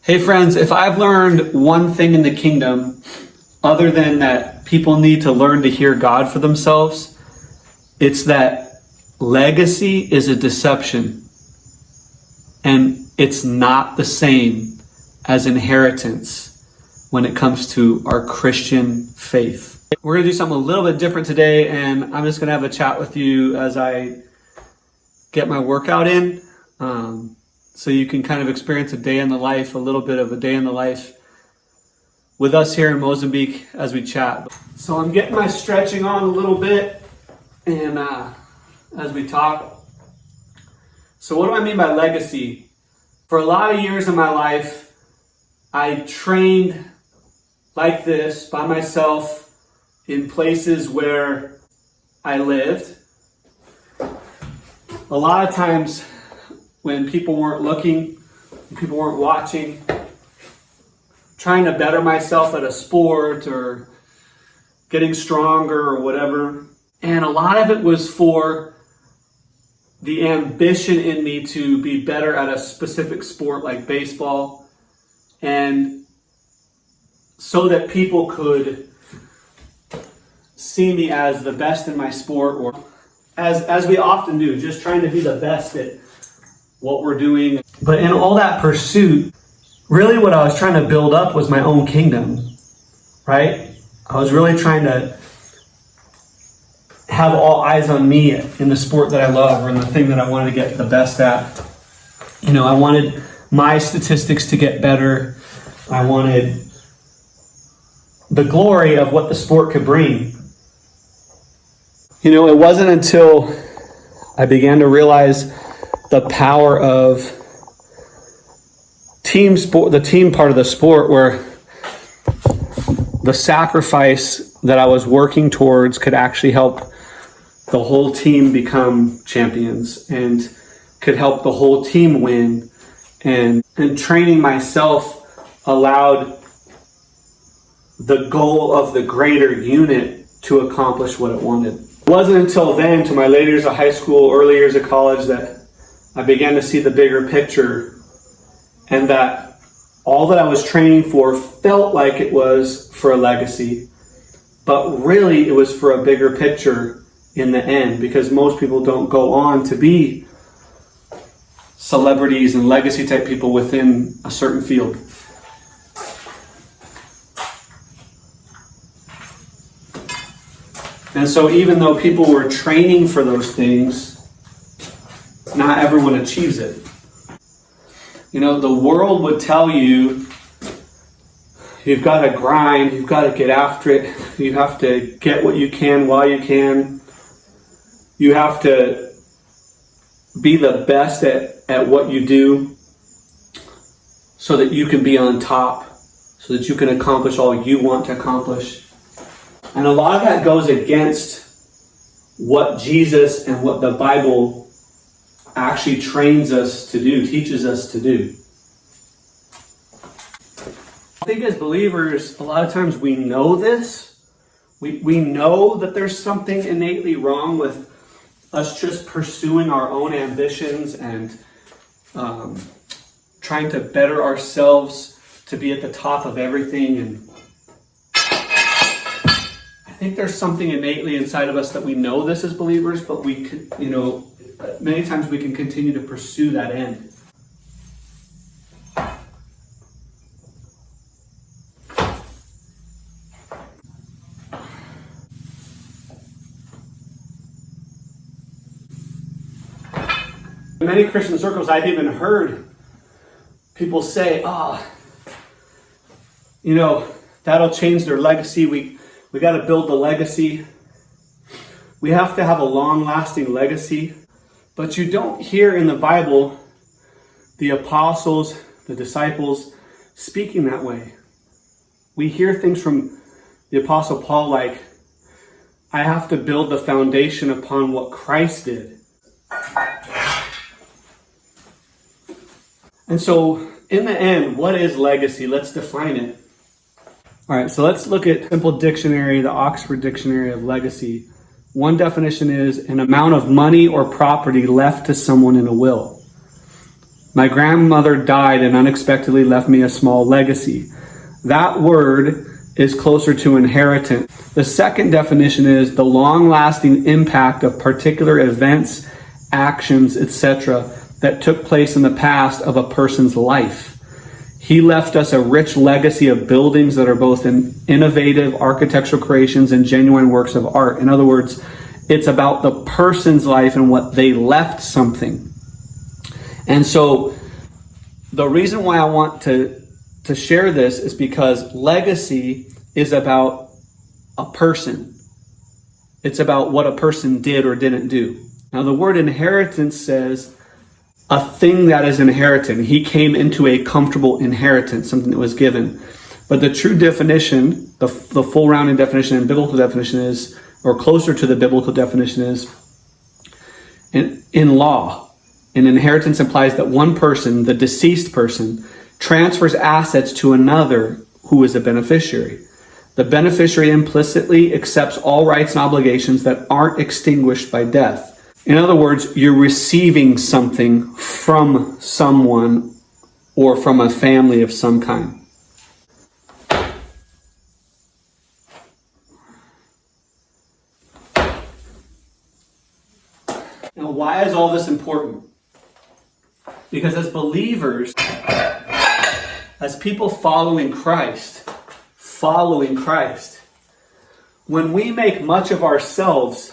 Hey friends, if I've learned one thing in the kingdom, other than that people need to learn to hear God for themselves, it's that legacy is a deception. And it's not the same as inheritance when it comes to our Christian faith. We're going to do something a little bit different today, and I'm just going to have a chat with you as I get my workout in. So you can kind of experience a day in the life, a little bit of a day in the life with us here in Mozambique as we chat. So I'm getting my stretching on a little bit and as we talk. So what do I mean by legacy? For a lot of years in my life, I trained like this by myself in places where I lived. A lot of times when people weren't looking, people weren't watching, trying to better myself at a sport or getting stronger or whatever. And a lot of it was for the ambition in me to be better at a specific sport like baseball, and so that people could see me as the best in my sport, or as we often do, just trying to be the best at what we're doing. But in all that pursuit, really what I was trying to build up was my own kingdom, right? I was really trying to have all eyes on me in the sport that I love, or in the thing that I wanted to get the best at. You know, I wanted my statistics to get better. I wanted the glory of what the sport could bring. You know, it wasn't until I began to realize the power of team sport, the team part of the sport, where the sacrifice that I was working towards could actually help the whole team become champions and could help the whole team win. And training myself allowed the goal of the greater unit to accomplish what it wanted. It wasn't until then, to my later years of high school, early years of college, that I began to see the bigger picture, and that all that I was training for felt like it was for a legacy, but really it was for a bigger picture in the end, because most people don't go on to be celebrities and legacy type people within a certain field. And so even though people were training for those things, not everyone achieves it. You know, the world would tell you, you've got to grind, you've got to get after it, you have to get what you can while you can, you have to be the best at what you do so that you can be on top, so that you can accomplish all you want to accomplish. And a lot of that goes against what Jesus and what the Bible actually trains us to do, teaches us to do. I think as believers, a lot of times we know this. We know that there's something innately wrong with us just pursuing our own ambitions and trying to better ourselves to be at the top of everything. And I think there's something innately inside of us that we know this as believers, but we could, many times we can continue to pursue that end. In many Christian circles, I've even heard people say, that'll change their legacy. We got to build the legacy. We have to have a long-lasting legacy. But you don't hear in the Bible the apostles, the disciples speaking that way. We hear things from the Apostle Paul like, I have to build the foundation upon what Christ did. And so, in the end, what is legacy? Let's define it. All right, so let's look at Simple Dictionary, the Oxford Dictionary of legacy. One definition is an amount of money or property left to someone in a will. My grandmother died and unexpectedly left me a small legacy. That word is closer to inheritance. The second definition is the long-lasting impact of particular events, actions, etc. that took place in the past of a person's life. He left us a rich legacy of buildings that are both innovative architectural creations and genuine works of art. In other words, it's about the person's life and what they left something. And so the reason why I want to share this is because legacy is about a person. It's about what a person did or didn't do. Now the word inheritance says a thing that is inherited. He came into a comfortable inheritance, something that was given. But the true definition, the full rounding definition and biblical definition is, or closer to the biblical definition is, in law, an inheritance implies that one person, the deceased person, transfers assets to another who is a beneficiary. The beneficiary implicitly accepts all rights and obligations that aren't extinguished by death. In other words, you're receiving something from someone or from a family of some kind. Now, why is all this important? Because as believers, as people following Christ, when we make much of ourselves,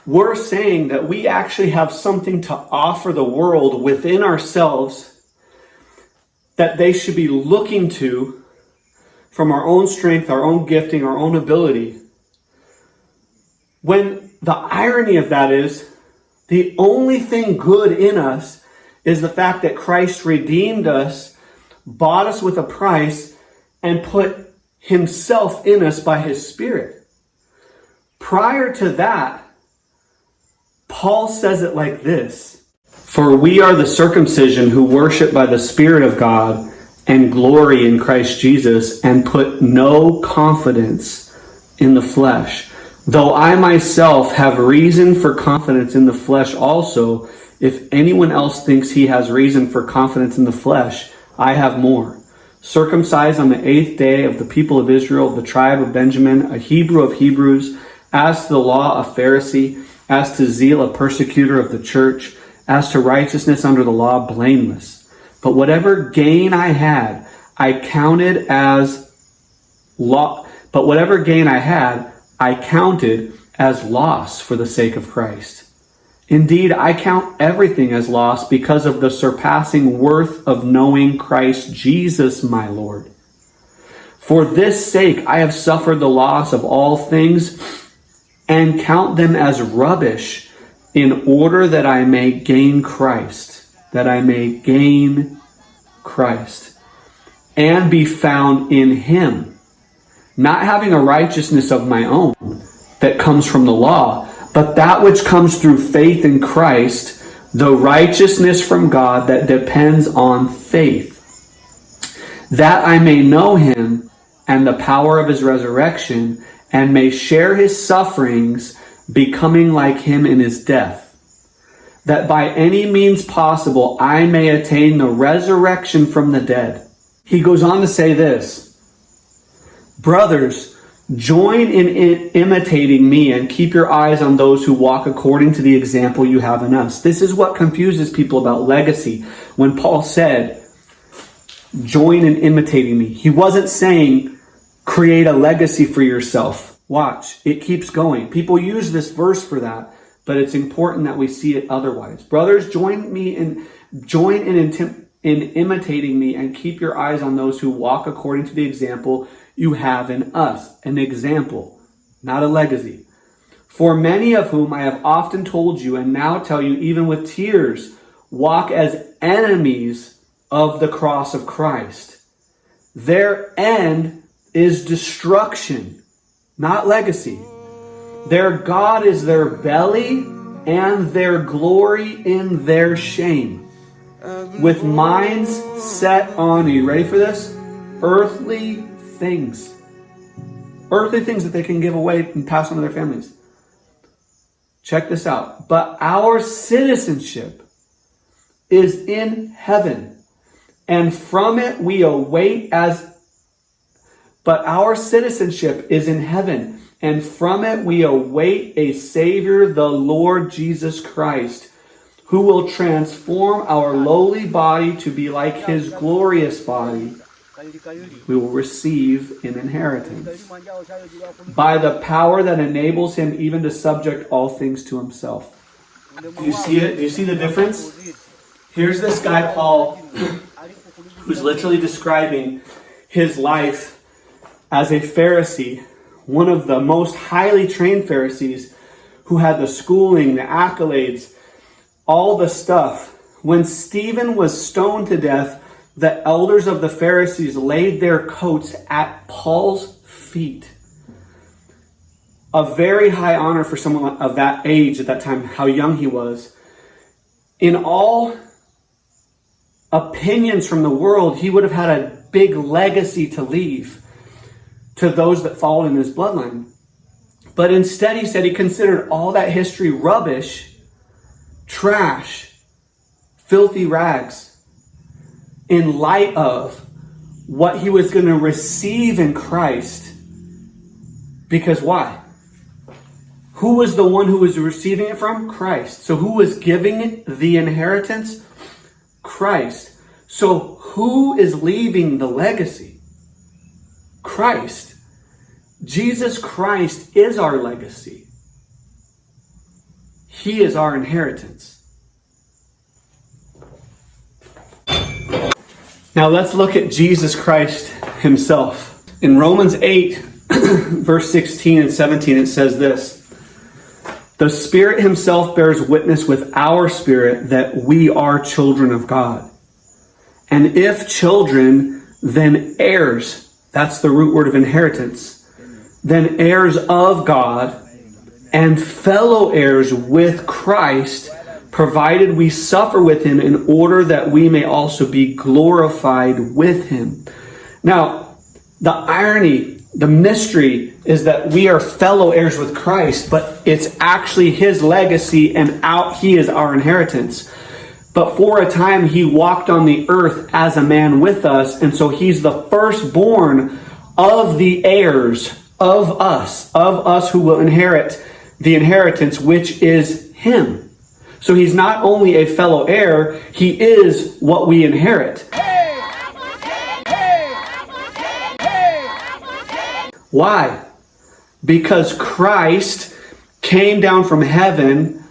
we're saying that we actually have something to offer the world within ourselves that they should be looking to from our own strength, our own gifting, our own ability. When the irony of that is, the only thing good in us is the fact that Christ redeemed us, bought us with a price, and put himself in us by his Spirit. Prior to that, Paul says it like this: for we are the circumcision who worship by the Spirit of God and glory in Christ Jesus and put no confidence in the flesh. Though I myself have reason for confidence in the flesh also, if anyone else thinks he has reason for confidence in the flesh, I have more. Circumcised on the 8th day of the people of Israel, of the tribe of Benjamin, a Hebrew of Hebrews, as to the law, a Pharisee, as to zeal, a persecutor of the church, as to righteousness under the law, blameless. But whatever gain I had, I counted as loss for the sake of Christ. Indeed, I count everything as loss because of the surpassing worth of knowing Christ Jesus my Lord. For this sake I have suffered the loss of all things and count them as rubbish, in order that I may gain Christ, and be found in him, not having a righteousness of my own that comes from the law, but that which comes through faith in Christ, the righteousness from God that depends on faith, that I may know him and the power of his resurrection, and may share his sufferings, becoming like him in his death, that by any means possible I may attain the resurrection from the dead. He goes on to say this: brothers, join in imitating me and keep your eyes on those who walk according to the example you have in us. This is what confuses people about legacy. When Paul said, join in imitating me, he wasn't saying create a legacy for yourself. Watch, it keeps going. People use this verse for that, but it's important that we see it otherwise. Brothers, join in imitating me and keep your eyes on those who walk according to the example you have in us. An example, not a legacy. For many of whom I have often told you and now tell you even with tears, walk as enemies of the cross of Christ. Their end is destruction, not legacy. Their God is their belly and their glory in their shame, with minds set on, are you ready for this? Earthly things that they can give away and pass on to their families. Check this out. But our citizenship is in heaven, and from it we await but our citizenship is in heaven, and from it we await a Savior, the Lord Jesus Christ, who will transform our lowly body to be like his glorious body. We will receive an inheritance by the power that enables him even to subject all things to himself. Do you see it? Do you see the difference? Here's this guy, Paul, who's literally describing his life as a Pharisee, one of the most highly trained Pharisees who had the schooling, the accolades, all the stuff. When Stephen was stoned to death, the elders of the Pharisees laid their coats at Paul's feet. A very high honor for someone of that age at that time, how young he was. In all opinions from the world, he would have had a big legacy to leave to those that followed in his bloodline. But instead, he said he considered all that history rubbish, trash, filthy rags, in light of what he was going to receive in Christ. Because why? Who was the one who was receiving it from? Christ. So who was giving it the inheritance? Christ. So who is leaving the legacy? Christ. Jesus Christ is our legacy. He is our inheritance. Now let's look at Jesus Christ himself. In Romans 8, verse 16 and 17, it says this: the Spirit himself bears witness with our spirit that we are children of God. And if children, then heirs. That's the root word of inheritance. Then heirs of God and fellow heirs with Christ, provided we suffer with him in order that we may also be glorified with him. Now, the irony, the mystery is that we are fellow heirs with Christ, but it's actually his legacy and he is our inheritance. But for a time, he walked on the earth as a man with us. And so he's the firstborn of the heirs of us who will inherit the inheritance, which is him. So he's not only a fellow heir, he is what we inherit. Why? Because Christ came down from heaven,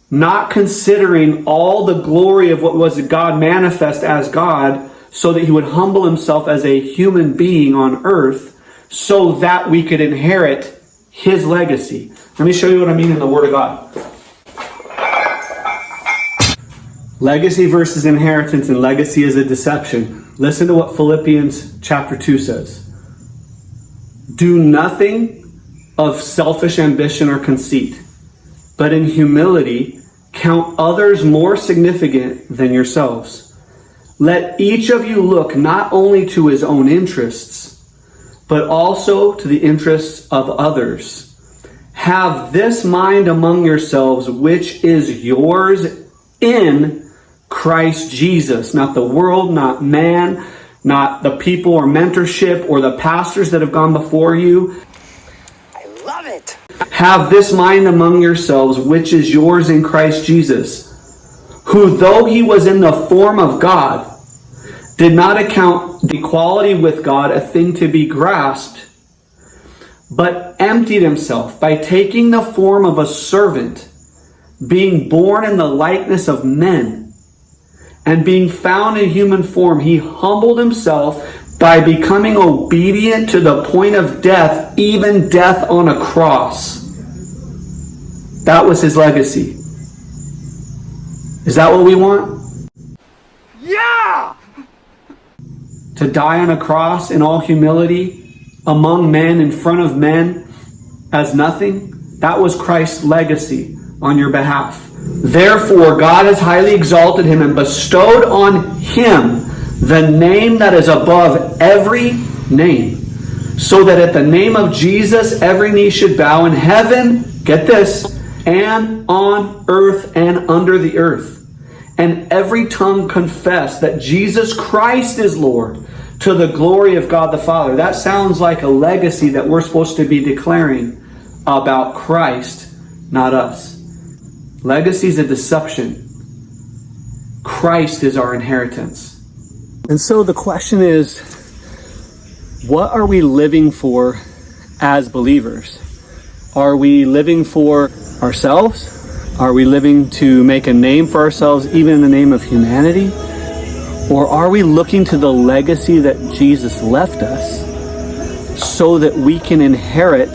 not considering all the glory of what was God manifest as God, so that he would humble himself as a human being on earth, so that we could inherit his legacy. Let me show you what I mean in the Word of God. Legacy versus inheritance, and legacy is a deception. Listen to what Philippians chapter 2 says. Do nothing of selfish ambition or conceit, but in humility count others more significant than yourselves. Let each of you look not only to his own interests, but also to the interests of others. Have this mind among yourselves, which is yours in Christ Jesus. Not the world, not man, not the people or mentorship or the pastors that have gone before you. I love it. Have this mind among yourselves, which is yours in Christ Jesus, who though he was in the form of God, did not account equality with God a thing to be grasped, but emptied himself by taking the form of a servant, being born in the likeness of men, and being found in human form, he humbled himself by becoming obedient to the point of death, even death on a cross. That was his legacy. Is that what we want? Yeah! To die on a cross in all humility, among men, in front of men, as nothing? That was Christ's legacy on your behalf. Therefore, God has highly exalted him and bestowed on him the name that is above every name, so that at the name of Jesus every knee should bow in heaven, get this, and on earth and under the earth, and every tongue confess that Jesus Christ is Lord, to the glory of God the Father. That sounds like a legacy that we're supposed to be declaring about Christ, not us. Legacy is a deception. Christ is our inheritance. And so the question is, what are we living for as believers? Are we living for ourselves? Are we living to make a name for ourselves, even in the name of humanity? Or are we looking to the legacy that Jesus left us so that we can inherit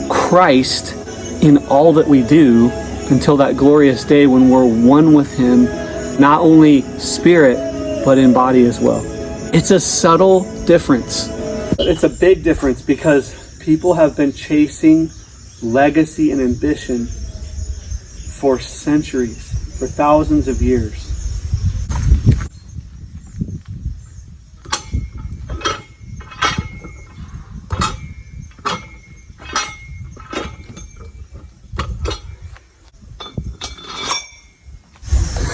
Christ in all that we do until that glorious day when we're one with Him, not only spirit, but in body as well? It's a subtle difference. It's a big difference because people have been chasing legacy and ambition for centuries, for thousands of years.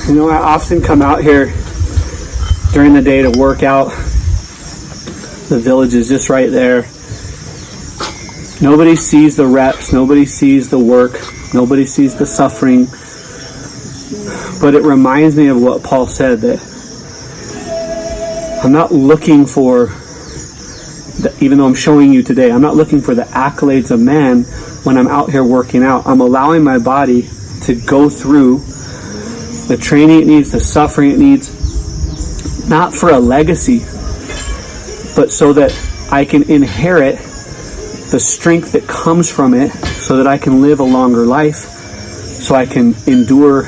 You know, I often come out here during the day to work out. The village is just right there. Nobody sees the reps, nobody sees the work, nobody sees the suffering. But it reminds me of what Paul said, that I'm not looking for, even though I'm showing you today, I'm not looking for the accolades of man when I'm out here working out. I'm allowing my body to go through the training it needs, the suffering it needs, not for a legacy, but so that I can inherit the strength that comes from it, so that I can live a longer life, so I can endure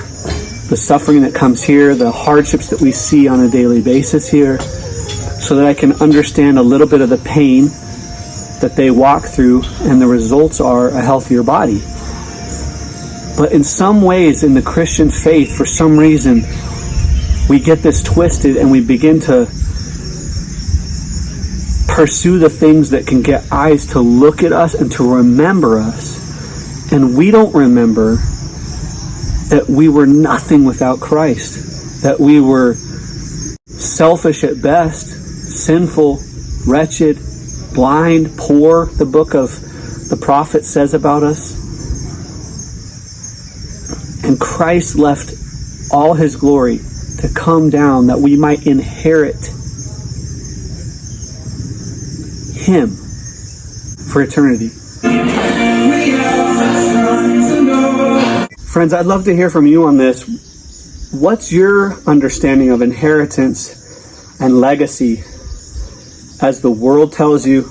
the suffering that comes here, the hardships that we see on a daily basis here, so that I can understand a little bit of the pain that they walk through, and the results are a healthier body. But in some ways, in the Christian faith, for some reason, we get this twisted and we begin to pursue the things that can get eyes to look at us and to remember us. And we don't remember that we were nothing without Christ, that we were selfish at best, sinful, wretched, blind, poor, the book of the prophet says about us. And Christ left all His glory to come down that we might inherit Him for eternity. Friends, I'd love to hear from you on this. What's your understanding of inheritance and legacy as the world tells you,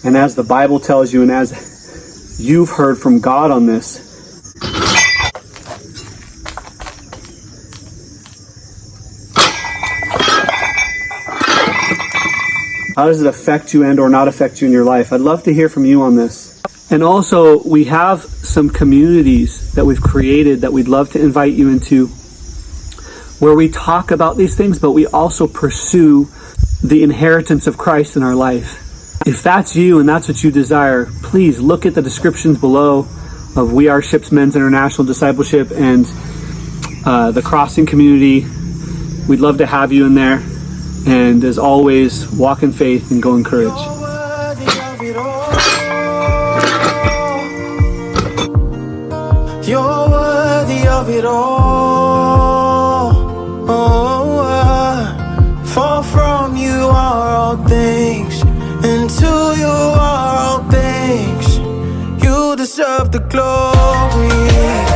and as the Bible tells you, and as you've heard from God on this? How does it affect you and or not affect you in your life? I'd love to hear from you on this. And also, we have some communities that we've created that we'd love to invite you into, where we talk about these things, but we also pursue the inheritance of Christ in our life. If that's you and that's what you desire, please look at the descriptions below of We Are Ships Men's International Discipleship and the Crossing community. We'd love to have you in there. And as always, walk in faith and go in courage. You're worthy of it all. For from you are all things, and to you are all things. You deserve the glory.